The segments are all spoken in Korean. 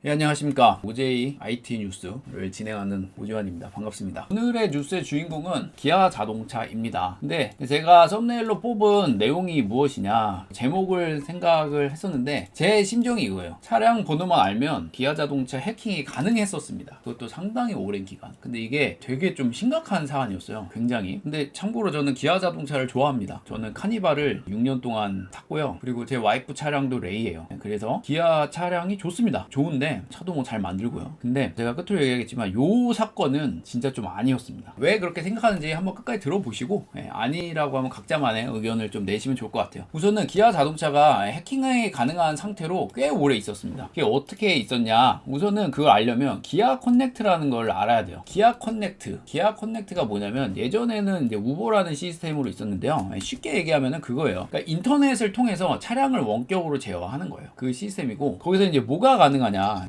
네, 안녕하십니까. OJ IT 뉴스를 진행하는 오지환입니다. 반갑습니다. 오늘의 뉴스의 주인공은 기아 자동차입니다. 근데 제가 썸네일로 뽑은 내용이 무엇이냐 제목을 생각을 했었는데 제 심정이 이거예요. 차량 번호만 알면 기아 자동차 해킹이 가능했었습니다. 그것도 상당히 오랜 기간. 근데 이게 되게 좀 심각한 사안이었어요. 굉장히. 근데 참고로 저는 기아 자동차를 좋아합니다. 저는 카니발을 6년 동안 탔고요. 그리고 제 와이프 차량도 레이예요. 그래서 기아 차량이 좋습니다. 좋은데 차도 뭐 잘 만들고요. 근데 제가 끝으로 얘기하겠지만 요 사건은 진짜 좀 아니었습니다. 왜 그렇게 생각하는지 한번 끝까지 들어보시고 아니라고 하면 각자만의 의견을 좀 내시면 좋을 것 같아요. 우선은 기아 자동차가 해킹이 가능한 상태로 꽤 오래 있었습니다. 그게 어떻게 있었냐, 우선은 그걸 알려면 기아 커넥트라는 걸 알아야 돼요. 기아 커넥트가 뭐냐면 예전에는 이제 우버라는 시스템으로 있었는데요. 쉽게 얘기하면은 그거예요. 그러니까 인터넷을 통해서 차량을 원격으로 제어하는 거예요. 그 시스템이고, 거기서 이제 뭐가 가능하냐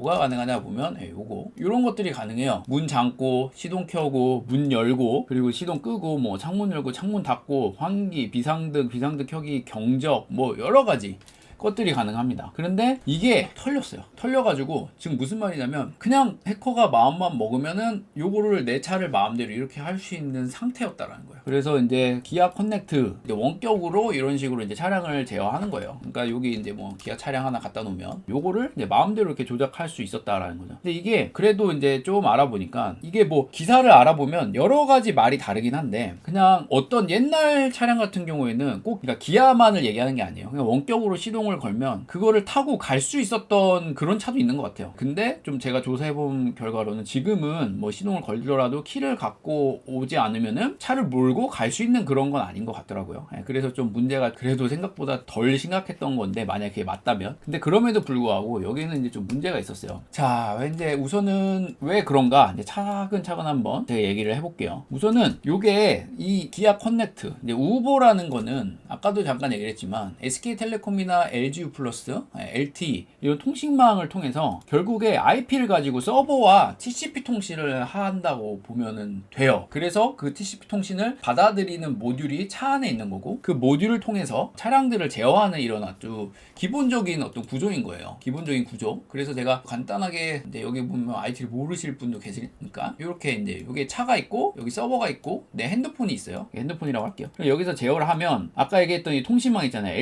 보면 요거 이런 것들이 가능해요. 문 잠고 시동 켜고 문 열고, 그리고 시동 끄고, 뭐 창문 열고 창문 닫고, 환기, 비상등 켜기, 경적, 뭐 여러 가지 것들이 가능합니다. 그런데 이게 털려가지고 지금 무슨 말이냐면, 그냥 해커가 마음만 먹으면은 요거를 내 차를 마음대로 이렇게 할 수 있는 상태였다라는 거예요. 그래서 이제 기아 커넥트 이제 원격으로 이런 식으로 이제 차량을 제어하는 거예요. 그러니까 여기 이제 뭐 기아 차량 하나 갖다 놓으면 요거를 이제 마음대로 이렇게 조작할 수 있었다라는 거죠. 근데 이게 그래도 이제 좀 알아보니까, 이게 뭐 기사를 알아보면 여러 가지 말이 다르긴 한데, 그냥 어떤 옛날 차량 같은 경우에는 꼭 그러니까 기아만을 얘기하는 게 아니에요. 그냥 원격으로 시동을 걸면 그거를 타고 갈 수 있었던 그런 차도 있는 것 같아요. 근데 좀 제가 조사해본 결과로는 지금은 뭐 시동을 걸더라도 키를 갖고 오지 않으면은 차를 몰고 갈 수 있는 그런 건 아닌 것 같더라고요. 그래서 좀 문제가 그래도 생각보다 덜 심각했던 건데, 만약에 그게 맞다면. 근데 그럼에도 불구하고 여기는 이제 좀 문제가 있었어요. 자, 이제 우선은 왜 그런가 이제 차근차근 한번 제가 얘기를 해볼게요. 우선은 요게 이 기아 커넥트, 이제 우버라는 거는 아까도 잠깐 얘기를 했지만 SK텔레콤이나 LGU 플러스, LTE 이런 통신망을 통해서 결국에 IP를 가지고 서버와 TCP 통신을 한다고 보면은 돼요. 그래서 그 TCP 통신을 받아들이는 모듈이 차 안에 있는 거고, 그 모듈을 통해서 차량들을 제어하는 이런 아주 기본적인 어떤 구조인 거예요. 기본적인 구조. 그래서 제가 간단하게 이제 여기 보면 IT를 모르실 분도 계시니까, 이렇게 이제 여기 차가 있고 여기 서버가 있고 내 핸드폰이 있어요. 핸드폰이라고 할게요. 그럼 여기서 제어를 하면 아까 얘기했던 이 통신망 있잖아요.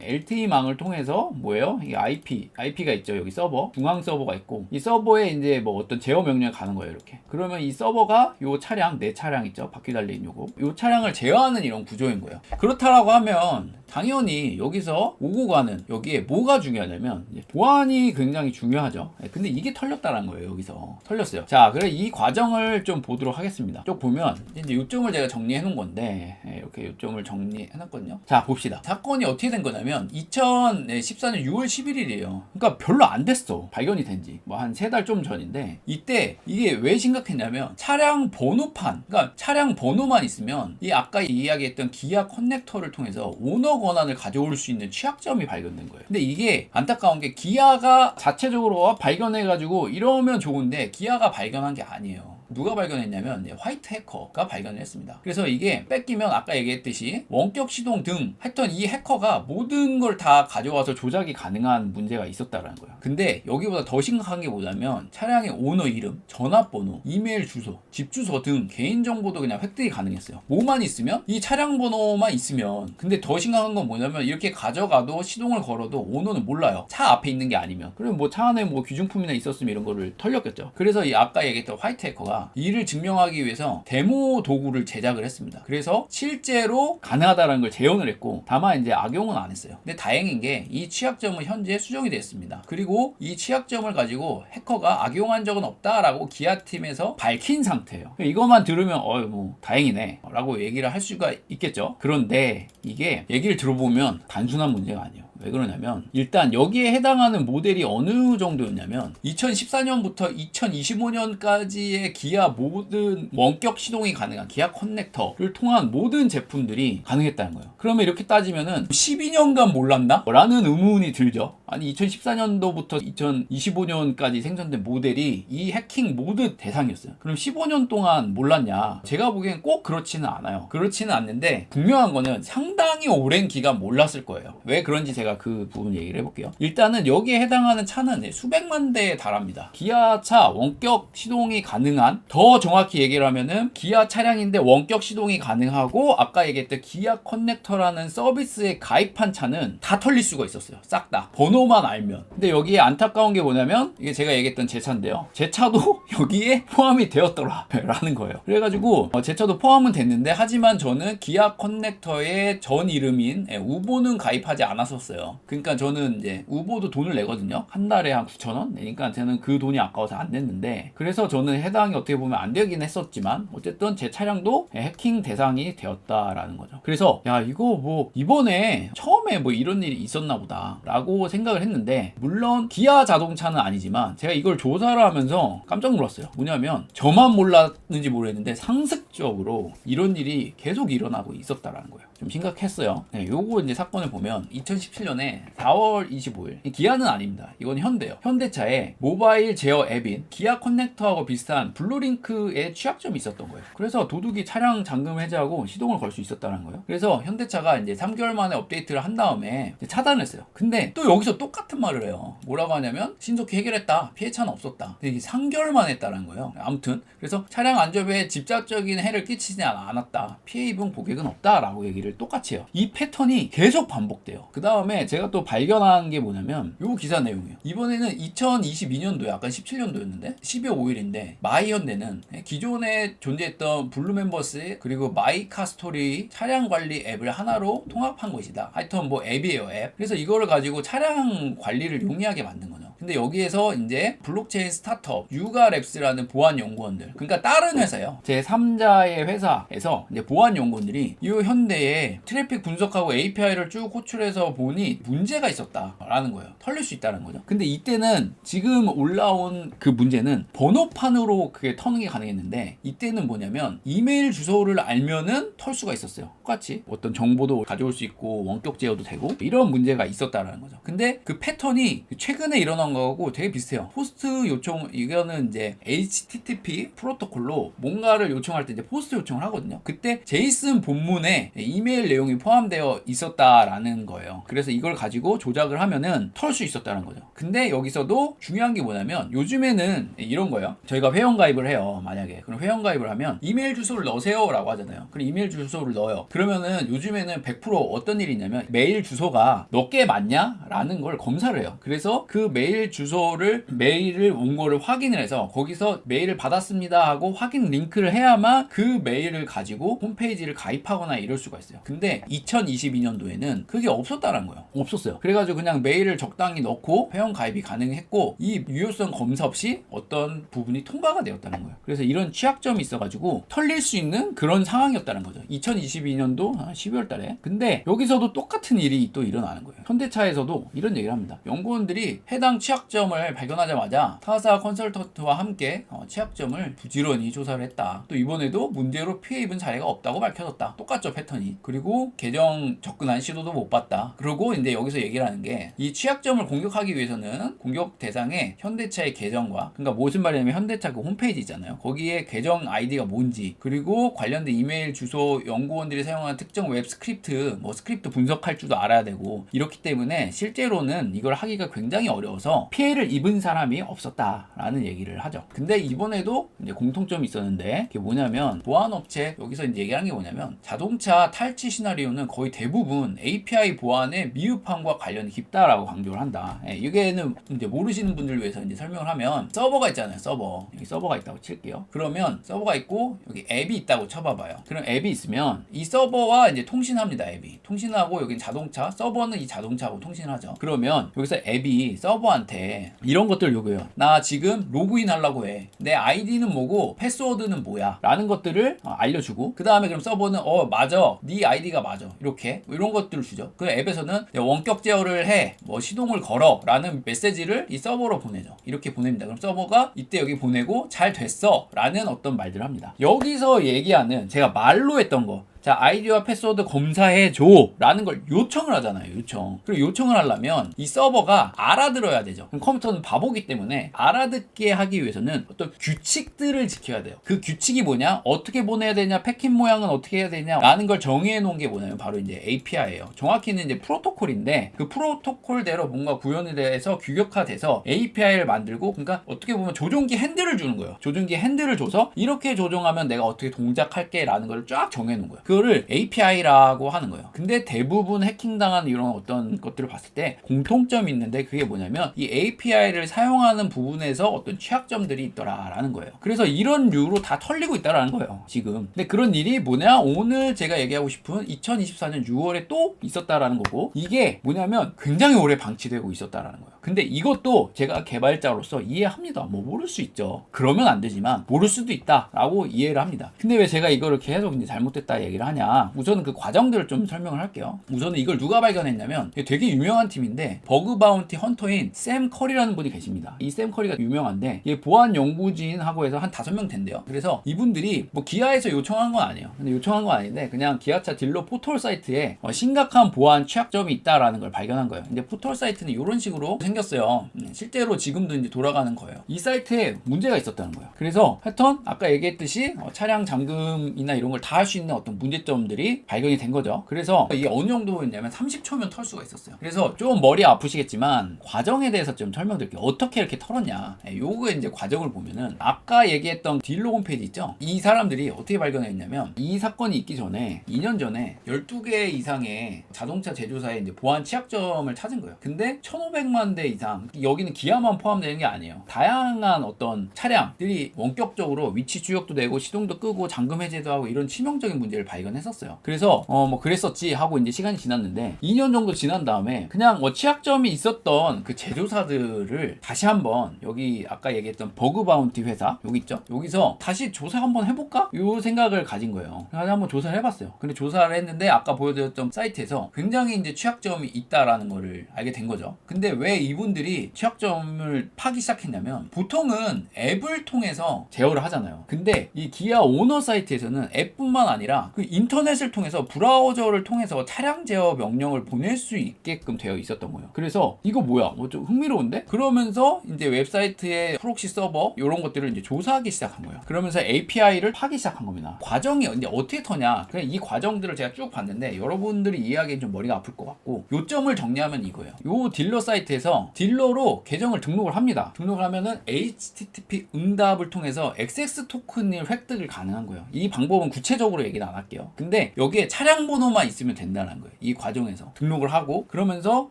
LTE망을 통해서 뭐예요? 이 IP가 있죠. 여기 서버, 중앙 서버가 있고, 이 서버에 이제 뭐 어떤 제어 명령이 가는 거예요. 이렇게. 그러면 이 서버가 요 차량, 내 차량 있죠. 바퀴 달린 요거. 요 차량을 제어하는 이런 구조인 거예요. 그렇다라고 하면 당연히 여기서 오고 가는 여기에 뭐가 중요하냐면 보안이 굉장히 중요하죠. 근데 이게 털렸다는 거예요. 여기서 털렸어요. 자, 그래 이 과정을 좀 보도록 하겠습니다. 쭉 보면 이제 요점을 제가 정리해 놓은 건데, 이렇게 요점을 정리해 놨거든요. 자, 봅시다. 사건이 어떻게 된 거냐면 2014년 6월 11일이에요. 그러니까 별로 안 됐어. 발견이 된 지 뭐 한 3달 좀 전인데, 이때 이게 왜 심각했냐면 차량 번호판, 그러니까 차량 번호만 있으면 이 아까 이야기했던 기아 커넥터를 통해서 오너 권한을 가져올 수 있는 취약점이 발견된 거예요. 근데 이게 안타까운 게 기아가 자체적으로 발견해가지고 이러면 좋은데, 기아가 발견한 게 아니에요. 누가 발견했냐면 화이트 해커가 발견을 했습니다. 그래서 이게 뺏기면 아까 얘기했듯이 원격 시동 등 했던 이 해커가 모든 걸 다 가져와서 조작이 가능한 문제가 있었다라는 거예요. 근데 여기보다 더 심각한 게 뭐냐면, 차량의 오너 이름, 전화번호, 이메일 주소, 집 주소 등 개인정보도 그냥 획득이 가능했어요. 뭐만 있으면, 이 차량 번호만 있으면. 근데 더 심각한 건 뭐냐면, 이렇게 가져가도 시동을 걸어도 오너는 몰라요. 차 앞에 있는 게 아니면. 그러면 뭐 차 안에 뭐 귀중품이나 있었으면 이런 거를 털렸겠죠. 그래서 이 아까 얘기했던 화이트 해커가 이를 증명하기 위해서 데모 도구를 제작을 했습니다. 그래서 실제로 가능하다는 걸 재현을 했고, 다만 이제 악용은 안 했어요. 근데 다행인 게 이 취약점은 현재 수정이 됐습니다. 그리고 이 취약점을 가지고 해커가 악용한 적은 없다라고 기아팀에서 밝힌 상태예요. 이것만 들으면 뭐 다행이네 라고 얘기를 할 수가 있겠죠. 그런데 이게 얘기를 들어보면 단순한 문제가 아니에요. 왜 그러냐면, 일단 여기에 해당하는 모델이 어느 정도였냐면 2014년부터 2025년까지의 기아 모든 원격 시동이 가능한 기아 커넥터를 통한 모든 제품들이 가능했다는 거예요. 그러면 이렇게 따지면은 12년간 몰랐나? 라는 의문이 들죠. 아니 2014년도부터 2025년까지 생산된 모델이 이 해킹 모드 대상이었어요. 그럼 15년 동안 몰랐냐? 제가 보기엔 꼭 그렇지는 않아요. 그렇지는 않는데, 분명한 거는 상당히 오랜 기간 몰랐을 거예요. 왜 그런지 제가 제가 그 부분 얘기를 해볼게요. 일단은 여기에 해당하는 차는 수백만 대에 달합니다. 기아차 원격 시동이 가능한, 더 정확히 얘기를 하면은 기아 차량인데 원격 시동이 가능하고 아까 얘기했던 기아 커넥터라는 서비스에 가입한 차는 다 털릴 수가 있었어요. 싹 다. 번호만 알면. 근데 여기에 안타까운 게 뭐냐면 이게 제가 얘기했던 제 차인데요. 제 차도 여기에 포함이 되었더라 라는 거예요. 그래가지고 제 차도 포함은 됐는데 하지만 저는 기아 커넥터의 전 이름인 우보는 가입하지 않았었어요. 그러니까 저는 이제 우보도 돈을 내거든요. 한 달에 한 9,000원 내니까 저는 그 돈이 아까워서 안 냈는데, 그래서 저는 해당이 어떻게 보면 안 되긴 했었지만 어쨌든 제 차량도 해킹 대상이 되었다라는 거죠. 그래서 야, 이거 뭐 이번에 처음에 뭐 이런 일이 있었나 보다 라고 생각을 했는데, 물론 기아 자동차는 아니지만 제가 이걸 조사를 하면서 깜짝 놀랐어요. 뭐냐면 저만 몰랐는지 모르겠는데 상습적으로 이런 일이 계속 일어나고 있었다라는 거예요. 좀 심각했어요. 네, 요거 이제 사건을 보면 2017년에 4월 25일, 기아는 아닙니다. 이건 현대요. 현대차에 모바일 제어 앱인 기아 커넥터하고 비슷한 블루링크의 취약점이 있었던 거예요. 그래서 도둑이 차량 잠금 해제하고 시동을 걸 수 있었다는 거예요. 그래서 현대차가 이제 3개월 만에 업데이트를 한 다음에 차단을 했어요. 근데 또 여기서 똑같은 말을 해요. 뭐라고 하냐면 신속히 해결했다. 피해차는 없었다. 근데 이게 3개월 만에 했다는 거예요. 아무튼 그래서 차량 안전에 직접적인 해를 끼치지 않았다. 피해 입은 고객은 없다라고 얘기를 똑같이 해요. 이 패턴이 계속 반복돼요. 그 다음에 제가 또 발견한 게 뭐냐면 요 기사 내용이에요. 이번에는 2022년도에 아까 17년도였는데 12월 5일인데 마이현대는 기존에 존재했던 블루멤버스 그리고 마이카스토리 차량 관리 앱을 하나로 통합한 것이다. 하여튼 뭐 앱이에요, 앱. 그래서 이거를 가지고 차량 관리를 용이하게 만든 거죠. 근데 여기에서 이제 블록체인 스타트업 유가랩스라는 보안 연구원들, 그러니까 다른 회사예요. 제 3자의 회사에서 이제 보안 연구원들이 이 현대에 트래픽 분석하고 API를 쭉 호출해서 보니 문제가 있었다라는 거예요. 털릴 수 있다는 거죠. 근데 이때는 지금 올라온 그 문제는 번호판으로 그게 터는 게 가능했는데, 이때는 뭐냐면 이메일 주소를 알면은 털 수가 있었어요. 똑같이 어떤 정보도 가져올 수 있고 원격 제어도 되고 이런 문제가 있었다라는 거죠. 근데 그 패턴이 최근에 일어난 거하고 되게 비슷해요. 포스트 요청, 이거는 이제 HTTP 프로토콜로 뭔가를 요청할 때 이제 포스트 요청을 하거든요. 그때 제이슨 본문에 이메일 내용이 포함되어 있었다라는 거예요. 그래서 이걸 가지고 조작을 하면은 털 수 있었다는 거죠. 근데 여기서도 중요한 게 뭐냐면 요즘에는 이런 거예요. 저희가 회원 가입을 해요. 만약에 그럼 회원 가입을 하면 이메일 주소를 넣으세요 라고 하잖아요. 그럼 이메일 주소를 넣어요. 그러면은 요즘에는 100% 어떤 일이 있냐면 메일 주소가 너 게 맞냐? 라는 걸 검사를 해요. 그래서 그 메일 주소를 메일을 온 거를 확인을 해서 거기서 메일을 받았습니다 하고 확인 링크를 해야만 그 메일을 가지고 홈페이지를 가입하거나 이럴 수가 있어요. 근데 2022년도에는 그게 없었다는 거예요. 없었어요. 그래가지고 그냥 메일을 적당히 넣고 회원 가입이 가능했고 이 유효성 검사 없이 어떤 부분이 통과가 되었다는 거예요. 그래서 이런 취약점이 있어가지고 털릴 수 있는 그런 상황이었다는 거죠. 2022년도 12월 달에. 근데 여기서도 똑같은 일이 또 일어나는 거예요. 현대차에서도 이런 얘기를 합니다. 연구원들이 해당 취약점을 발견하자마자 타사 컨설턴트와 함께 취약점을 부지런히 조사를 했다. 또 이번에도 문제로 피해 입은 사례가 없다고 밝혀졌다. 똑같죠, 패턴이. 그리고 계정 접근한 시도도 못 봤다. 그리고 이제 여기서 얘기를 하는 게 이 취약점을 공격하기 위해서는 공격 대상에 현대차의 계정과, 그러니까 무슨 말이냐면 현대차 그 홈페이지 있잖아요. 거기에 계정 아이디가 뭔지, 그리고 관련된 이메일 주소, 연구원들이 사용하는 특정 웹 스크립트, 뭐 스크립트 분석할 줄도 알아야 되고, 이렇기 때문에 실제로는 이걸 하기가 굉장히 어려워서 피해를 입은 사람이 없었다라는 얘기를 하죠. 근데 이번에도 이제 공통점이 있었는데 그게 뭐냐면 보안업체, 여기서 이제 얘기하는 게 뭐냐면 자동차 탈취 시나리오는 거의 대부분 API 보안의 미흡함과 관련이 깊다라고 강조를 한다. 이게는 이제 모르시는 분들을 위해서 이제 설명을 하면 서버가 있잖아요. 서버. 여기 서버가 있다고 칠게요. 그러면 서버가 있고 여기 앱이 있다고 쳐봐봐요. 그럼 앱이 있으면 이 서버와 이제 통신합니다. 앱이 통신하고 여긴 자동차, 서버는 이 자동차하고 통신하죠. 그러면 여기서 앱이 서버한테 이런 것들 요구해요. 나 지금 로그인 하려고 해. 내 아이디는 뭐고 패스워드는 뭐야? 라는 것들을 알려주고, 그 다음에 그럼 서버는 맞아. 네 아이디가 맞아. 이렇게 이런 것들을 주죠. 그 앱에서는 원격 제어를 해. 뭐 시동을 걸어. 라는 메시지를 이 서버로 보내죠. 이렇게 보냅니다. 그럼 서버가 이때 여기 보내고 잘 됐어. 라는 어떤 말들을 합니다. 여기서 얘기하는 제가 말로 했던 거, 자, 아이디와 패스워드 검사해줘 라는 걸 요청을 하잖아요. 요청. 그리고 요청을 하려면 이 서버가 알아들어야 되죠. 그럼 컴퓨터는 바보기 때문에 알아듣게 하기 위해서는 어떤 규칙들을 지켜야 돼요. 그 규칙이 뭐냐, 어떻게 보내야 되냐, 패킷 모양은 어떻게 해야 되냐 라는 걸 정의해 놓은 게 뭐냐면 바로 이제 API예요. 정확히는 이제 프로토콜인데 그 프로토콜대로 뭔가 구현이 돼서 규격화돼서 API를 만들고, 그러니까 어떻게 보면 조종기 핸들을 주는 거예요. 조종기 핸들을 줘서 이렇게 조종하면 내가 어떻게 동작할게 라는 걸 쫙 정해 놓은 거예요. 그거를 API라고 하는 거예요. 근데 대부분 해킹당한 이런 어떤 것들을 봤을 때 공통점이 있는데, 그게 뭐냐면 이 API를 사용하는 부분에서 어떤 취약점들이 있더라라는 거예요. 그래서 이런 류로 다 털리고 있다라는 거예요, 지금. 근데 그런 일이 뭐냐, 오늘 제가 얘기하고 싶은 2024년 6월에 또 있었다라는 거고, 이게 뭐냐면 굉장히 오래 방치되고 있었다라는 거예요. 근데 이것도 제가 개발자로서 이해합니다. 뭐 모를 수 있죠. 그러면 안 되지만 모를 수도 있다라고 이해를 합니다. 근데 왜 제가 이거를 계속 이제 잘못됐다 얘기를 하냐? 우선은 그 과정들을 좀 설명을 할게요. 우선은 이걸 누가 발견했냐면 되게 유명한 팀인데, 버그 바운티 헌터인 샘 커리라는 분이 계십니다. 이 샘 커리가 유명한데 보안 연구진하고 해서 한 5명 된대요. 그래서 이분들이 뭐 기아에서 요청한 건 아니에요. 근데 요청한 건 아닌데 그냥 기아차 딜러 포털 사이트에 심각한 보안 취약점이 있다라는 걸 발견한 거예요. 근데 포털 사이트는 이런 식으로 생겼어요. 실제로 지금도 이제 돌아가는 거예요. 이 사이트에 문제가 있었다는 거예요. 그래서 하여튼 아까 얘기했듯이 차량 잠금이나 이런 걸 다 할 수 있는 어떤 문제점들이 발견이 된 거죠. 그래서 이게 어느 정도였냐면 30초면 털 수가 있었어요. 그래서 좀 머리 아프시겠지만 과정에 대해서 좀 설명드릴게요. 어떻게 이렇게 털었냐. 요거 이제 과정을 보면은 아까 얘기했던 딜러 홈페이지 있죠? 이 사람들이 어떻게 발견했냐면, 이 사건이 있기 전에 2년 전에 12개 이상의 자동차 제조사의 이제 보안 취약점을 찾은 거예요. 근데 1,500만 대 이상, 여기는 기아만 포함되는 게 아니에요. 다양한 어떤 차량들이 원격적으로 위치 추적도 되고 시동도 끄고 잠금 해제도 하고 이런 치명적인 문제를 발견했었어요. 그래서 뭐 그랬었지 하고 이제 시간이 지났는데, 2년 정도 지난 다음에 그냥 취약점이 있었던 그 제조사들을 다시 한번, 여기 아까 얘기했던 버그 바운티 회사 여기 있죠? 여기서 다시 조사 한번 해볼까? 요 생각을 가진 거예요. 그래서 한번 조사를 해봤어요. 근데 조사를 했는데 아까 보여드렸던 사이트에서 굉장히 이제 취약점이 있다라는 거를 알게 된 거죠. 근데 왜 이분들이 취약점을 파기 시작했냐면, 보통은 앱을 통해서 제어를 하잖아요. 근데 이 기아 오너 사이트에서는 앱뿐만 아니라 그 인터넷을 통해서, 브라우저를 통해서 차량 제어 명령을 보낼 수 있게끔 되어 있었던 거예요. 그래서 이거 뭐야? 뭐 좀 흥미로운데? 그러면서 이제 웹사이트의 프록시 서버 이런 것들을 이제 조사하기 시작한 거예요. 그러면서 API를 파기 시작한 겁니다. 과정이 이제 어떻게 터냐? 그냥 이 과정들을 제가 쭉 봤는데 여러분들이 이해하기엔 좀 머리가 아플 것 같고, 요점을 정리하면 이거예요. 요 딜러 사이트에서 딜러로 계정을 등록을 합니다. 등록을 하면은 HTTP 응답을 통해서 액세스 토큰을 획득을 가능한 거예요. 이 방법은 구체적으로 얘기는 안 할게요. 근데 여기에 차량 번호만 있으면 된다는 거예요. 이 과정에서 등록을 하고, 그러면서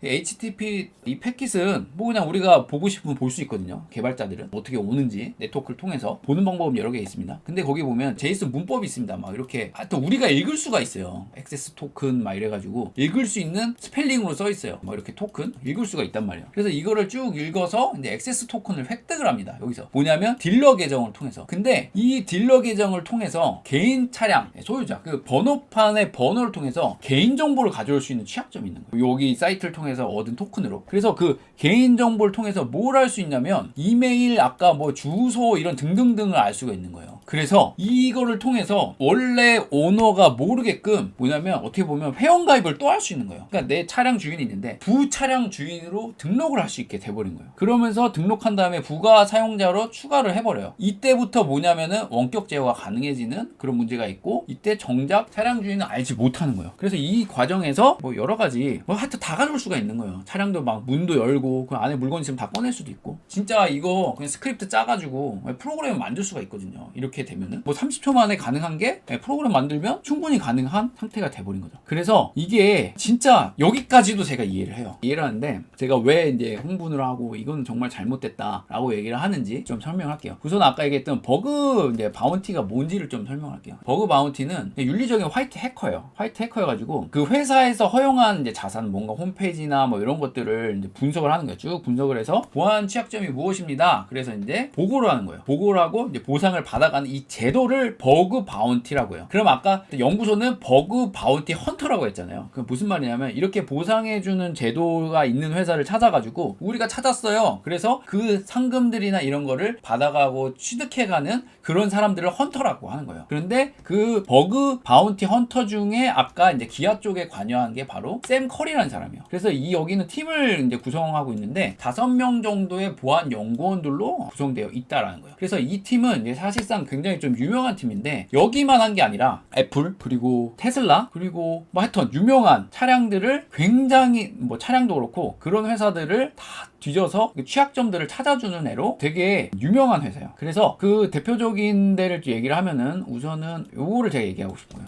HTTP 이 패킷은 뭐 그냥 우리가 보고 싶으면 볼 수 있거든요. 개발자들은 어떻게 오는지 네트워크를 통해서 보는 방법은 여러 개 있습니다. 근데 거기 보면 제이슨 문법이 있습니다. 막 이렇게 또 우리가 읽을 수가 있어요. 액세스 토큰 막 이래가지고 읽을 수 있는 스펠링으로 써 있어요. 막 이렇게 토큰 읽을 수가 있단 말이에요. 그래서 이거를 쭉 읽어서 이제 액세스 토큰을 획득을 합니다. 여기서 뭐냐면 딜러 계정을 통해서. 근데 이 딜러 계정을 통해서 개인 차량 소유자 그 번호판의 번호를 통해서 개인 정보를 가져올 수 있는 취약점이 있는 거예요. 여기 사이트를 통해서 얻은 토큰으로. 그래서 그 개인 정보를 통해서 뭘 할 수 있냐면 이메일, 아까 뭐 주소 이런 등등등을 알 수가 있는 거예요. 그래서 이거를 통해서 원래 오너가 모르게끔 뭐냐면 어떻게 보면 회원가입을 또 할 수 있는 거예요. 그러니까 내 차량 주인이 있는데 부차량 주인으로 등록을 할 수 있게 돼버린 거예요. 그러면서 등록한 다음에 부가 사용자로 추가를 해버려요. 이때부터 뭐냐면은 원격 제어가 가능해지는 그런 문제가 있고, 이때 정작 차량 주인은 알지 못하는 거예요. 그래서 이 과정에서 뭐 여러 가지 뭐 하여튼 다 가져올 수가 있는 거예요. 차량도 막 문도 열고 그 안에 물건 있으면 다 꺼낼 수도 있고, 진짜 이거 그냥 스크립트 짜가지고 프로그램을 만들 수가 있거든요. 이렇게 되면은 뭐 30초 만에 가능한 게 프로그램 만들면 충분히 가능한 상태가 돼버린 거죠. 그래서 이게 진짜 여기까지도 제가 이해를 해요. 이해를 하는데 제가 왜 이제 흥분을 하고 이건 정말 잘못됐다라고 얘기를 하는지 좀 설명할게요. 우선 아까 얘기했던 버그 이제 바운티가 뭔지를 좀 설명할게요. 버그 바운티는 윤리적인 화이트 해커예요. 화이트 해커여가지고 그 회사에서 허용한 이제 자산, 뭔가 홈페이지나 뭐 이런 것들을 이제 분석을 하는 거예요. 쭉 분석을 해서 보안 취약점이 무엇입니다. 그래서 이제 보고를 하는 거예요. 보고를 하고 이제 보상을 받아가는 하는 이 제도를 버그 바운티라고 해요. 그럼 아까 연구소는 버그 바운티 헌터라고 했잖아요. 그 무슨 말이냐면 이렇게 보상해주는 제도가 있는 회사를 찾아가지고 우리가 찾았어요. 그래서 그 상금들이나 이런 거를 받아가고 취득해가는 그런 사람들을 헌터라고 하는 거예요. 그런데 그 버그 바운티 헌터 중에 아까 이제 기아 쪽에 관여한 게 바로 샘 커리라는 사람이에요. 그래서 이 여기는 팀을 이제 구성하고 있는데 5명 정도의 보안 연구원들로 구성되어 있다라는 거예요. 그래서 이 팀은 이제 사실상 굉장히 좀 유명한 팀인데 여기만 한 게 아니라 애플 그리고 테슬라 그리고 뭐 하여튼 유명한 차량들을 굉장히 뭐 차량도 그렇고 그런 회사들을 다 뒤져서 취약점들을 찾아주는 애로 되게 유명한 회사예요. 그래서 그 대표적인 데를 얘기를 하면은 우선은 요거를 제가 얘기하고 싶어요.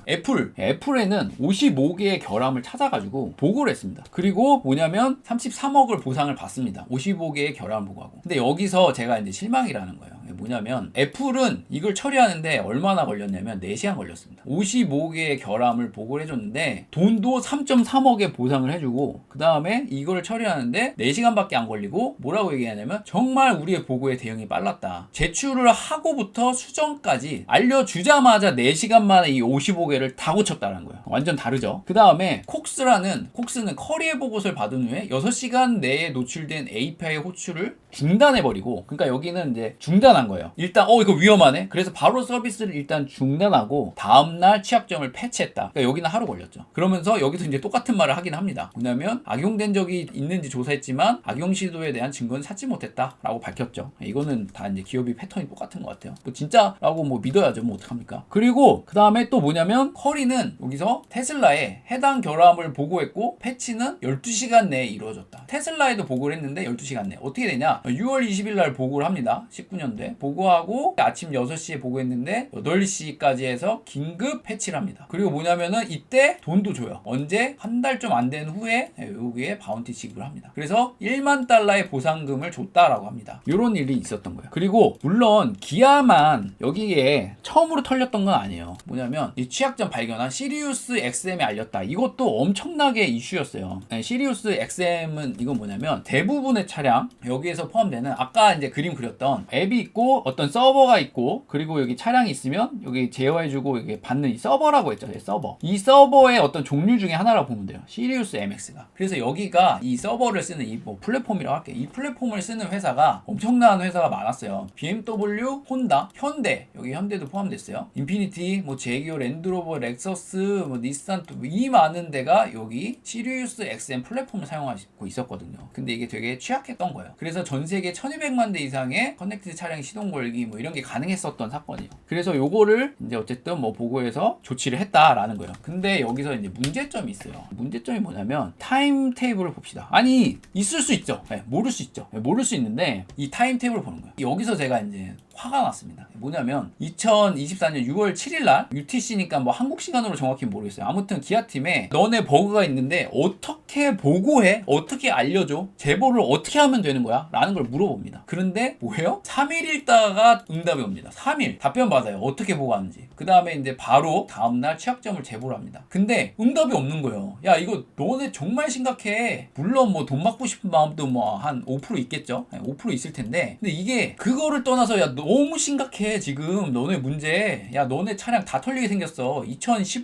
애플에는 55개의 결함을 찾아가지고 보고를 했습니다. 그리고 뭐냐면 33억을 보상을 받습니다. 55개의 결함을 보고하고. 근데 여기서 제가 이제 실망이라는 거예요. 뭐냐면 애플은 이걸 처리하는데 얼마나 걸렸냐면 4시간 걸렸습니다. 55개의 결함을 보고를 해줬는데 돈도 3.3억에 보상을 해주고 그 다음에 이걸 처리하는데 4시간밖에 안 걸리고 뭐라고 얘기하냐면 정말 우리의 보고에 대응이 빨랐다. 제출을 하고부터 수정까지 알려주자마자 4시간 만에 이 55개를 다 고쳤다는 거예요. 완전 다르죠. 그 다음에 콕스는 커리의 보고서를 받은 후에 6시간 내에 노출된 API 호출을 중단해버리고 그러니까 여기는 이제 중단한 거예요. 일단 이거 위험하네. 그래서 바로 서비스를 일단 중단하고 다음날 취약점을 패치했다. 그러니까 여기는 하루 걸렸죠. 그러면서 여기서 이제 똑같은 말을 하긴 합니다. 뭐냐면 악용된 적이 있는지 조사했지만 악용 시도에 대한 증거는 찾지 못했다라고 밝혔죠. 이거는 다 이제 기업이 패턴이 똑같은 것 같아요. 뭐 진짜라고 뭐 믿어야죠. 뭐 어떡합니까? 그리고 그 다음에 또 뭐냐면 커리는 여기서 테슬라에 해당 결함을 보고했고 패치는 12시간 내에 이루어졌다. 테슬라에도 보고를 했는데 12시간 내에 어떻게 되냐? 6월 20일 날 보고를 합니다. 19년도에 보고하고 아침 6시에 보고했는데 8시까지 해서 긴급 패치를 합니다. 그리고 뭐냐면은 이때 돈도 줘요. 언제? 한 달 좀 안 된 후에 여기에 바운티 지급을 합니다. 그래서 1만 달러의 보상금을 줬다라고 합니다. 이런 일이 있었던 거예요. 그리고 물론 기아만 여기에 처음으로 털렸던 건 아니에요. 뭐냐면 이 취약점 발견한 시리우스 XM에 알렸다. 이것도 엄청나게 이슈였어요. 시리우스 XM은 이건 뭐냐면 대부분의 차량 여기에서 포함되는 아까 이제 그림 그렸던 앱이 있고 어떤 서버가 있고 그리고 여기 차량이 있으면 여기 제어해주고 이게 받는 이 서버라고 했죠. 서버. 이 서버의 어떤 종류 중에 하나라고 보면 돼요. 시리우스 MX가. 그래서 여기가 이 서버를 쓰는 이 뭐 플랫폼이라고 할게요. 이 플랫폼을 쓰는 회사가 엄청난 회사가 많았어요. BMW, 혼다, 현대 여기 현대도 포함됐어요. 인피니티, 뭐 제기어, 랜드로버, 렉서스, 뭐 닛산 이 많은 데가 여기 시리우스 XM 플랫폼을 사용하고 있었거든요. 근데 이게 되게 취약했던 거예요. 그래서 전 세계 1200만 대 이상의 커넥티드 차량 시동 걸기 뭐 이런 게 가능했었던 사건이에요. 그래서 요거를 이제 어쨌든 뭐 보고해서 조치를 했다라는 거예요. 근데 여기서 이제 문제점이 있어요. 문제점이 뭐냐면 타임 테이블을 봅시다. 아니 있을 수 있죠. 네, 모를 수 있죠. 네, 모를 수 있는데 이 타임 테이블을 보는 거예요. 여기서 제가 이제 화가 났습니다. 뭐냐면 2024년 6월 7일 날 UTC니까 뭐 한국 시간으로 정확히 모르겠어요. 아무튼 기아팀에 너네 버그가 있는데 어떻게 보고해? 어떻게 알려줘? 제보를 어떻게 하면 되는 거야? 라는 걸 물어봅니다. 그런데 뭐예요? 3일 있다가 응답이 옵니다. 3일 답변 받아요. 어떻게 보고하는지. 그 다음에 이제 바로 다음날 취약점을 제보를 합니다. 근데 응답이 없는 거예요. 야 이거 너네 정말 심각해. 물론 뭐 돈 받고 싶은 마음도 뭐 한 5% 있겠죠. 5% 있을 텐데 근데 이게 그거를 떠나서 야 너무 심각해 지금 너네 문제. 야 너네 차량 다 털리게 생겼어.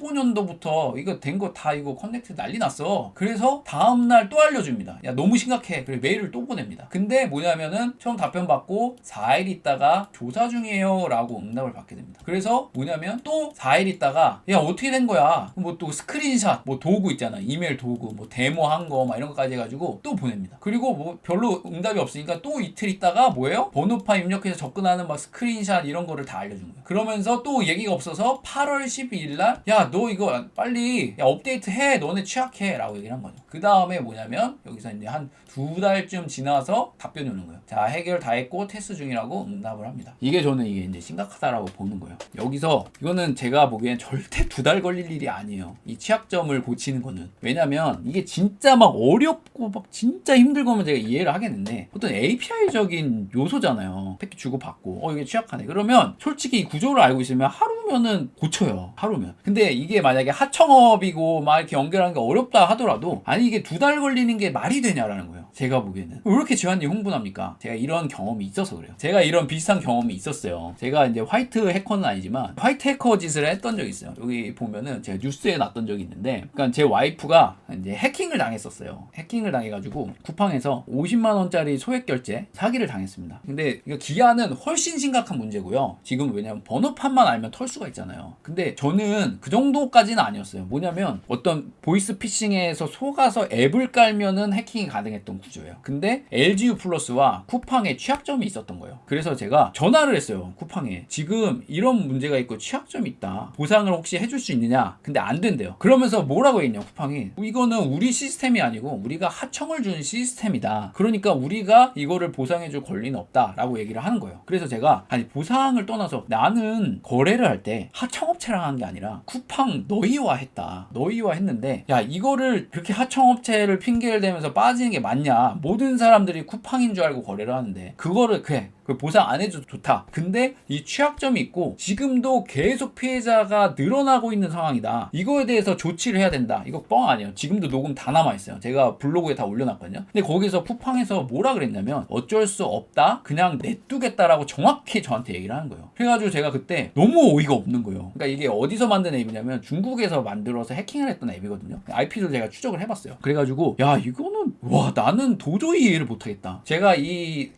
2015년도부터 이거 된 거 다 이거 커넥트 난리 났어. 그래서 다음날 또 알려줍니다. 야 너무 심각해. 그래 메일을 또 보냅니다. 근데 뭐냐면은 처음 답변 받고 4일 있다가 조사 중이에요 라고 응답을 받게 됩니다. 그래서 뭐냐면 또 4일 있다가 야 어떻게 된 거야. 뭐 또 스크린샷 뭐 도구 있잖아. 이메일 도구 뭐 데모 한 거 막 이런 거까지 해가지고 또 보냅니다. 그리고 뭐 별로 응답이 없으니까 또 이틀 있다가 뭐예요? 번호판 입력해서 접근하는 막 스크린샷 이런 거를 다 알려준 거예요. 그러면서 또 얘기가 없어서 8월 12일 날 야 너 이거 빨리 야 업데이트 해. 너네 취약해 라고 얘기를 한 거죠. 그 다음에 뭐냐면 여기서 이제 한 2달쯤 지나서 답변이 오는 거예요. 자 해결 다 했고 테스트 중이라고 응답을 합니다. 이게 저는 이게 이제 심각하다라고 보는 거예요. 여기서 이거는 제가 보기엔 절대 2달 걸릴 일이 아니에요. 이 취약점을 고치는 거는. 왜냐면 이게 진짜 막 어렵고 막 진짜 힘들고면 제가 이해를 하겠는데 어떤 API적인 요소잖아요. 패킷 주고받고 이게 취약하네. 그러면 솔직히 이 구조를 알고 있으면 하루면은 고쳐요. 하루면. 근데 이게 만약에 하청업이고 막 이렇게 연결하는 게 어렵다 하더라도 아니 이게 2달 걸리는 게 말이 되냐라는 거예요. 제가 보기에는. 왜 이렇게 지환이 흥분합니까? 제가 이런 경험이 있어서 그래요. 제가 이런 비슷한 경험이 있었어요. 제가 이제 화이트 해커는 아니지만 화이트 해커 짓을 했던 적이 있어요. 여기 보면은 제가 뉴스에 났던 적이 있는데, 그러니까 제 와이프가 이제 해킹을 당했었어요. 해킹을 당해가지고 쿠팡에서 50만 원짜리 소액 결제 사기를 당했습니다. 근데 이거 기아는 훨씬 심각한 문제고요. 지금 왜냐면 번호판만 알면 털 수가 있잖아요. 근데 저는 그 정도까지는 아니었어요. 뭐냐면 어떤 보이스 피싱에서 속아서 앱을 깔면은 해킹이 가능했던 구조예요. 근데 LGU 플러스와 쿠팡에 취약점이 있었던 거예요. 그래서 제가 전화를 했어요. 쿠팡에. 지금 이런 문제가 있고 취약점이 있다. 보상을 혹시 해줄 수 있느냐? 근데 안 된대요. 그러면서 뭐라고 했냐, 쿠팡이. 이거는 우리 시스템이 아니고 우리가 하청을 주는 시스템이다. 그러니까 우리가 이거를 보상해줄 권리는 없다라고 얘기를 하는 거예요. 그래서 제가 아니 보상을 떠나서 나는 거래를 할 때 하청업체랑 한 게 아니라 쿠팡 너희와 했다. 너희와 했는데 야 이거를 그렇게 하청업체를 핑계를 대면서 빠지는 게 맞냐. 모든 사람들이 쿠팡인 줄 알고 거래를 하는데 그거를 그래. 그 보상 안 해줘도 좋다. 근데 이 취약점이 있고 지금도 계속 피해자가 늘어나고 있는 상황이다. 이거에 대해서 조치를 해야 된다. 이거 뻥 아니에요. 지금도 녹음 다 남아있어요. 제가 블로그에 다 올려놨거든요. 근데 거기서 쿠팡에서 뭐라 그랬냐면 어쩔 수 없다. 그냥 냅두겠다라고 정확히 저한테 얘기를 하는 거예요. 그래가지고 제가 그때 너무 어이가 없는 거예요. 그러니까 이게 어디서 만든 앱이냐면 중국에서 만들어서 해킹을 했던 앱이거든요. IP도 제가 추적을 해봤어요. 그래가지고 야 이거는 와 나는 도저히 이해를 못하겠다. 제가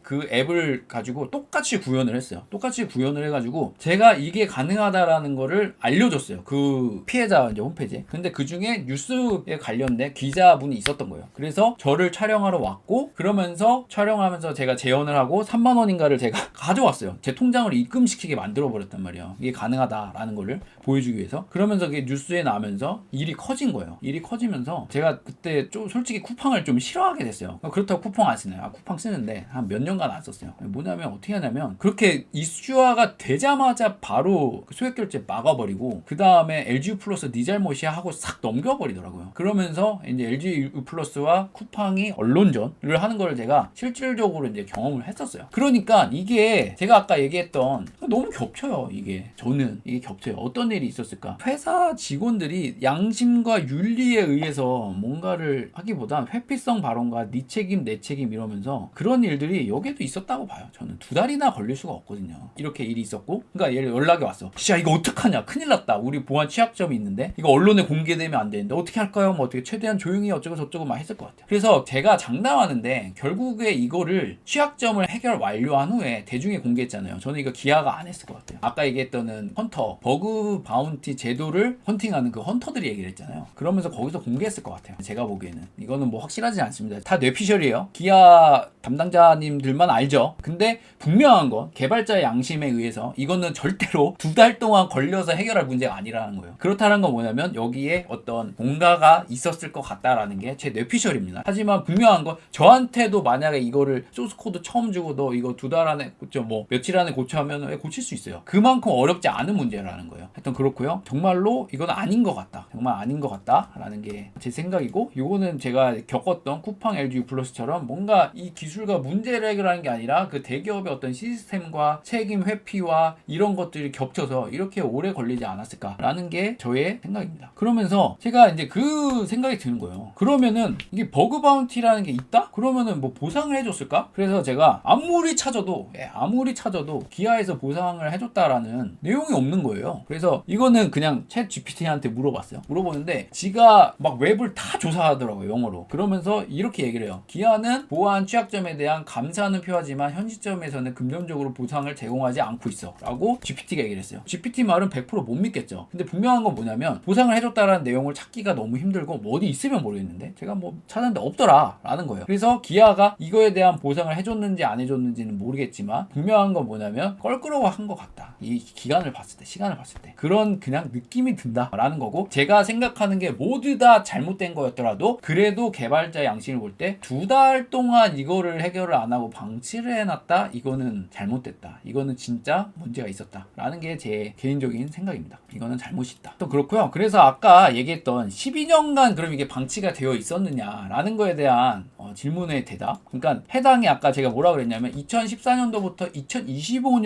그 앱을 가지고 똑같이 구현을 했어요. 똑같이 구현을 해가지고 제가 이게 가능하다라는 거를 알려줬어요. 그 피해자 이제 홈페이지에. 근데 그 중에 뉴스에 관련된 기자분이 있었던 거예요. 그래서 저를 촬영하러 왔고 그러면서 촬영하면서 제가 재연을 하고 3만 원인가를 제가 가져왔어요. 제 통장으로 입금시키게 만들어 버렸단 말이에요. 이게 가능하다라는 거를 보여주기 위해서. 그러면서 그게 뉴스에 나면서 일이 커진 거예요. 일이 커지면서 제가 그때 좀 솔직히 쿠팡을 좀 싫어하게 됐어요. 그렇다고 쿠팡 안 쓰나요? 쿠팡 쓰는데 한 몇 년간 안 썼어요. 뭐냐면 어떻게 하냐면 그렇게 이슈화가 되자마자 바로 소액결제 막아버리고 그 다음에 LGU 플러스 네 잘못이야 하고 싹 넘겨버리더라고요. 그러면서 이제 LGU 플러스와 쿠팡이 언론전을 하는 걸 제가 실질적으로 이제 경험을 했었어요. 그러니까 이게 제가 아까 얘기했던 너무 겹쳐요. 이게 겹쳐요. 어떤 일이 있었을까? 회사 직원들이 양심과 윤리에 의해서 뭔가를 하기보단 회피성 발언과 네 책임 내 책임 이러면서 그런 일들이 여기에도 있었다고 봐요. 저는 2달이나 걸릴 수가 없거든요. 이렇게 일이 있었고 그러니까 얘를 연락이 왔어. 진짜 이거 어떡하냐. 큰일 났다. 우리 보안 취약점이 있는데 이거 언론에 공개되면 안 되는데 어떻게 할까요? 뭐 어떻게 최대한 조용히 어쩌고 저쩌고 막 했을 것 같아요. 그래서 제가 장담하는데 결국에 이거를 취약점을 해결 완료한 후에 대중에 공개했잖아요. 저는 이거 기아가 안 했을 것 같아요. 아까 얘기했던 헌터 버그 바운티 제도를 헌팅하는 그 헌터들이 얘기를 했잖아요. 그러면서 거기서 공개했을 것 같아요. 제가 보기에는 이거는 뭐 확실하지 않습니다. 다 뇌피셜이에요. 기아 담당자님들만 알죠. 근데 분명한 건 개발자의 양심에 의해서 이거는 절대로 2달 동안 걸려서 해결할 문제가 아니라는 거예요. 그렇다는 건 뭐냐면 여기에 어떤 뭔가가 있었을 것 같다라는 게 제 뇌피셜입니다. 하지만 분명한 건 저한테도 만약에 이거를 소스코드 처음 주고 너 이거 2달 안에 고쳐 뭐 며칠 안에 고쳐 하면 고칠 수 있어요. 그만큼 어렵지 않은 문제라는 거예요. 하여튼 그렇고요. 정말로 이건 아닌 것 같다. 정말 아닌 것 같다라는 게 제 생각이고 이거는 제가 겪었던 쿠팡 LG 플러스처럼 뭔가 이 기술과 문제를 해결하는 게 아니라 그 대기업의 어떤 시스템과 책임 회피와 이런 것들이 겹쳐서 이렇게 오래 걸리지 않았을까라는 게 저의 생각입니다. 그러면서 제가 이제 그 생각이 드는 거예요. 그러면은 이게 버그 바운티라는 게 있다? 그러면은 뭐 보상을 해줬을까? 그래서 제가 아무리 찾아도 기아에서 보상을 해줬다라는 내용이 없는 거예요. 그래서 이거는 그냥 챗 GPT한테 물어봤어요. 물어보는데 지가 막 웹을 다 조사하더라고요. 영어로. 그러면서 이렇게 얘기를 해요. 기아는 보안 취약점에 대한 감사는 표하지만 현 시점에서는 금전적으로 보상을 제공하지 않고 있어 라고 GPT가 얘기를 했어요. GPT 말은 100%못 믿겠죠. 근데 분명한 건 뭐냐면 보상을 해줬다라는 내용을 찾기가 너무 힘들고 뭐 어디 있으면 모르겠는데 제가 뭐 찾았는데 없더라 라는 거예요. 그래서 기아가 이거에 대한 보상을 해줬는지 안 해줬는지는 모르겠지만 분명한 건 뭐냐면 껄끄러워한 것 같다. 이 기간을 봤을 때 시간을 봤을 때 그런 그냥 느낌이 든다 라는 거고 제가 생각하는 게 모두 다 잘못된 거였더라도 그래도 개발자 양심을 볼 때 2달 동안 이거를 해결을 안 하고 방치를 해놨다. 이거는 잘못됐다. 이거는 진짜 문제가 있었다. 라는 게 제 개인적인 생각입니다. 이거는 잘못이 있다. 또 그렇고요. 그래서 아까 얘기했던 12년간 그럼 이게 방치가 되어 있었느냐라는 거에 대한 질문의 대답. 그러니까 해당이 아까 제가 뭐라 그랬냐면 2014년도부터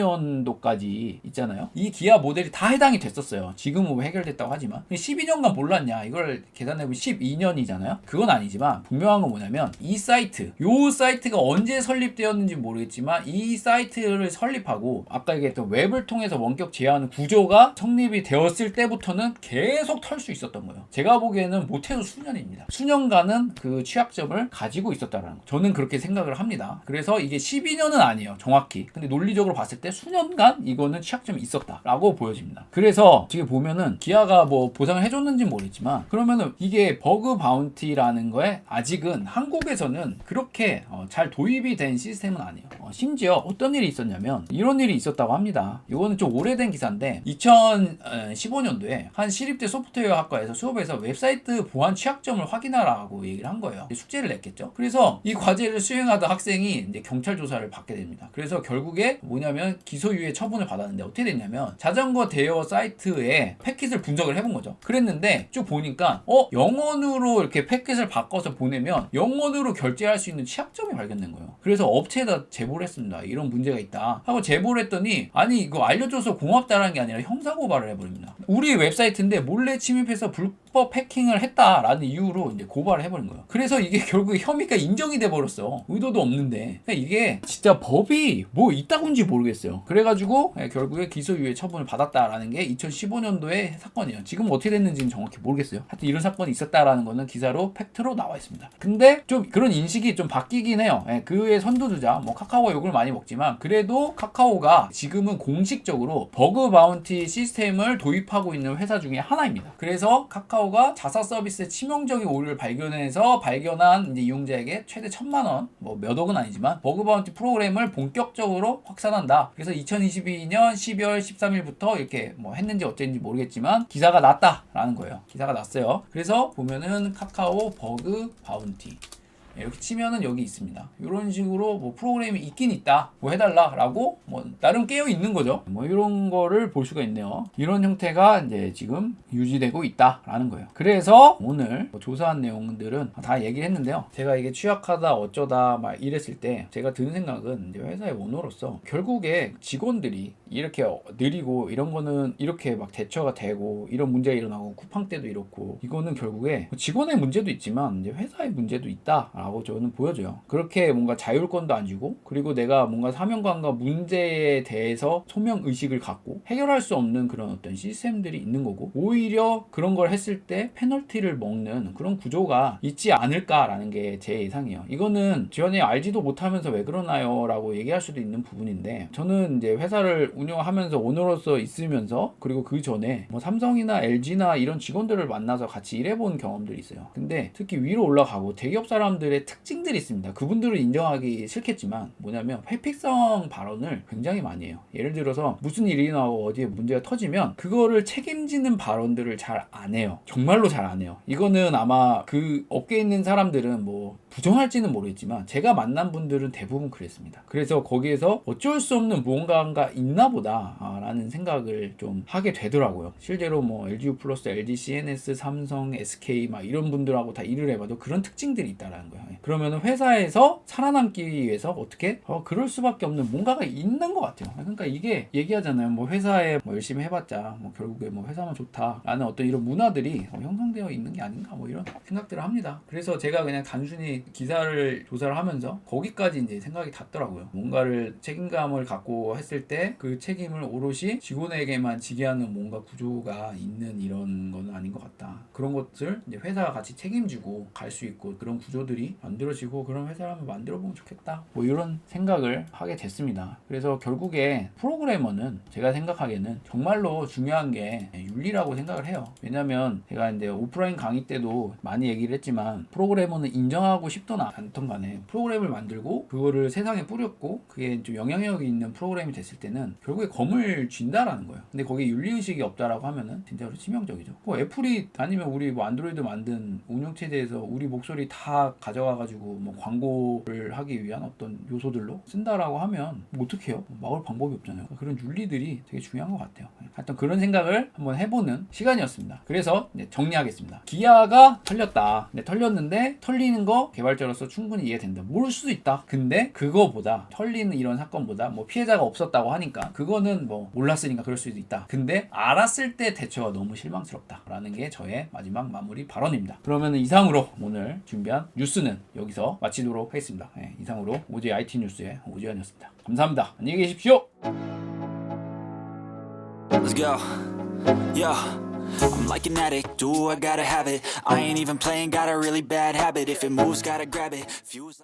2025년도까지 있잖아요. 이 기아 모델이 다 해당이 됐었어요. 지금은 뭐 해결됐다고 하지만 12년간 몰랐냐. 이걸 계산해보면 12년이잖아요. 그건 아니지만 분명한 건 뭐냐면 이 사이트, 요 사이트가 언제 설립되었는지 모르겠지만 이 사이트를 설립하고 아까 얘기했던 웹을 통해서 원격 제어하는 구조가 성립이 되었을 때부터는 계속 털 수 있었던 거예요. 제가 보기에는 못해도 수년입니다. 수년간은 그 취약점을 가지고 있었다는 거. 저는 그렇게 생각을 합니다. 그래서 이게 12년은 아니에요. 정확히. 근데 논리적으로 봤을 때 수년간 이거는 취약점이 있었다라고 보여집니다. 그래서 지금 보면은 기아가 뭐 보상을 해줬는지 모르겠지만 그러면은 이게 버그 바운티라는 거에 아직은 한국에서는 그렇게 잘 도입이 된 시스템은 아니에요. 심지어 어떤 일이 있었냐면 이런 일이 있었다고 합니다. 이거는 좀 오래된 기사인데 2015년도에 한 시립대 소프트웨어 학과에서 수업에서 웹사이트 보안 취약점을 확인하라고 얘기를 한 거예요. 숙제를 냈겠죠. 그래서 이 과제를 수행하던 학생이 이제 경찰 조사를 받게 됩니다. 그래서 결국에 뭐냐면 기소유예 처분을 받았는데 어떻게 됐냐면 자전거 대여 사이트에 패킷을 분석을 해본 거죠. 그랬는데 쭉 보니까 영원으로 이렇게 패킷을 바꿔서 보내면 영원으로 결제할 수 있는 취약점이 발견된 거예요. 그래서 업체에다 제보를 했습니다. 이런 문제가 있다 하고 제보를 했더니 아니 이거 알려줘서 고맙다라는 게 아니라 형사고발을 해버립니다. 우리 웹사이트인데 몰래 침입해서 불법 해킹을 했다라는 이유로 이제 고발을 해버린 거예요. 그래서 이게 결국 혐의가 인정이 돼버렸어. 의도도 없는데. 그러니까 이게 진짜 법이 뭐 있다고인지 모르겠어요. 그래가지고 결국에 기소유예 처분을 받았다라는 게 2015년도의 사건이에요. 지금 어떻게 됐는지는 정확히 모르겠어요. 하여튼 이런 사건이 있었다라는 거는 기사로 팩트로 나와 있습니다. 근데 좀 그런 인식이 좀 바뀌긴 해요. 그의 선두주자 뭐 카카오가 욕을 많이 먹지만 그래도 카카오가 지금은 공식적으로 버그 바운티 시스템을 도입하고 있는 회사 중에 하나입니다. 그래서 카카오가 자사 서비스에 치명적인 오류를 발견한 이제 이용자에게 최대 1,000만 원, 뭐 몇 억은 아니지만 버그 바운티 프로그램을 본격적으로 확산한다. 그래서 2022년 12월 13일부터 이렇게 뭐 했는지 어쨌는지 모르겠지만 기사가 났다라는 거예요. 기사가 났어요. 그래서 보면은 카카오 버그 바운티 이렇게 치면은 여기 있습니다. 이런 식으로 뭐 프로그램이 있긴 있다. 뭐 해달라라고 뭐 나름 깨어 있는 거죠. 뭐 이런 거를 볼 수가 있네요. 이런 형태가 이제 지금 유지되고 있다라는 거예요. 그래서 오늘 뭐 조사한 내용들은 다 얘기를 했는데요. 제가 이게 취약하다 어쩌다 막 이랬을 때 제가 드는 생각은 이제 회사의 오너로서 결국에 직원들이 이렇게 느리고 이런 거는 이렇게 막 대처가 되고 이런 문제가 일어나고 쿠팡 때도 이렇고 이거는 결국에 직원의 문제도 있지만 이제 회사의 문제도 있다라고 저는 보여져요. 그렇게 뭔가 자율권도 안 주고 그리고 내가 뭔가 사명감과 문제에 대해서 소명 의식을 갖고 해결할 수 없는 그런 어떤 시스템들이 있는 거고 오히려 그런 걸 했을 때 페널티를 먹는 그런 구조가 있지 않을까라는 게 제 예상이에요. 이거는 지원이 알지도 못하면서 왜 그러나요? 라고 얘기할 수도 있는 부분인데 저는 이제 회사를 운영하면서 오너로서 있으면서 그리고 그 전에 뭐 삼성이나 LG나 이런 직원들을 만나서 같이 일해본 경험들이 있어요. 근데 특히 위로 올라가고 대기업 사람들의 특징들이 있습니다. 그분들은 인정하기 싫겠지만 뭐냐면 회픽성 발언을 굉장히 많이 해요. 예를 들어서 무슨 일이 나고 어디에 문제가 터지면 그거를 책임지는 발언들을 잘 안 해요. 정말로 잘 안 해요. 이거는 아마 그 업계에 있는 사람들은 뭐 부정할지는 모르겠지만 제가 만난 분들은 대부분 그랬습니다. 그래서 거기에서 어쩔 수 없는 무언가가 있나 보다 라는 생각을 좀 하게 되더라고요. 실제로 뭐 LGU 플러스, LG CNS, 삼성, SK 막 이런 분들하고 다 일을 해봐도 그런 특징들이 있다라는 거예요. 그러면 회사에서 살아남기 위해서 어떻게 그럴 수밖에 없는 뭔가가 있는 것 같아요. 그러니까 이게 얘기하잖아요. 뭐 회사에 뭐 열심히 해봤자 뭐 결국에 뭐 회사만 좋다라는 어떤 이런 문화들이 형성되어 있는 게 아닌가 뭐 이런 생각들을 합니다. 그래서 제가 그냥 단순히 기사를 조사를 하면서 거기까지 이제 생각이 닿더라고요. 뭔가를 책임감을 갖고 했을 때 그 책임을 오롯이 직원에게만 지게 하는 뭔가 구조가 있는 이런 건 아닌 것 같다. 그런 것들 이제 회사가 같이 책임지고 갈 수 있고 그런 구조들이 만들어지고 그런 회사를 한번 만들어 보면 좋겠다. 뭐 이런 생각을 하게 됐습니다. 그래서 결국에 프로그래머는 제가 생각하기에는 정말로 중요한 게 윤리라고 생각을 해요. 왜냐면 제가 이제 오프라인 강의 때도 많이 얘기를 했지만 프로그래머는 인정하고 싶던 않던 간에 프로그램을 만들고 그거를 세상에 뿌렸고 그게 좀 영향력이 있는 프로그램이 됐을 때는 결국에 검을 쥔다라는 거예요. 근데 거기에 윤리의식이 없다라고 하면은 진짜로 치명적이죠. 뭐 애플이 아니면 우리 뭐 안드로이드 만든 운영체제에서 우리 목소리 다 가져가가지고 뭐 광고를 하기 위한 어떤 요소들로 쓴다라고 하면 뭐 어떡해요? 막을 방법이 없잖아요. 그런 윤리들이 되게 중요한 것 같아요. 하여튼 그런 생각을 한번 해보는 시간이었습니다. 그래서 이제 정리하겠습니다. 기아가 털렸다. 털렸는데 털리는 거 개발자로서 충분히 이해된다. 모를 수도 있다. 근데 그거보다 털리는 이런 사건보다 뭐 피해자가 없었다고 하니까 그거는 뭐 몰랐으니까 그럴 수도 있다. 근데 알았을 때 대처가 너무 실망스럽다라는 게 저의 마지막 마무리 발언입니다. 그러면 이상으로 오늘 준비한 뉴스는 여기서 마치도록 하겠습니다. 네, 이상으로 오지의 IT 뉴스의 오지환이었습니다. 감사합니다. 안녕히 계십시오. Let's go. Yo, I'm like an addict. Do I gotta have it? I ain't even playing. Got a really bad habit. If it moves, gotta grab it. Fuse.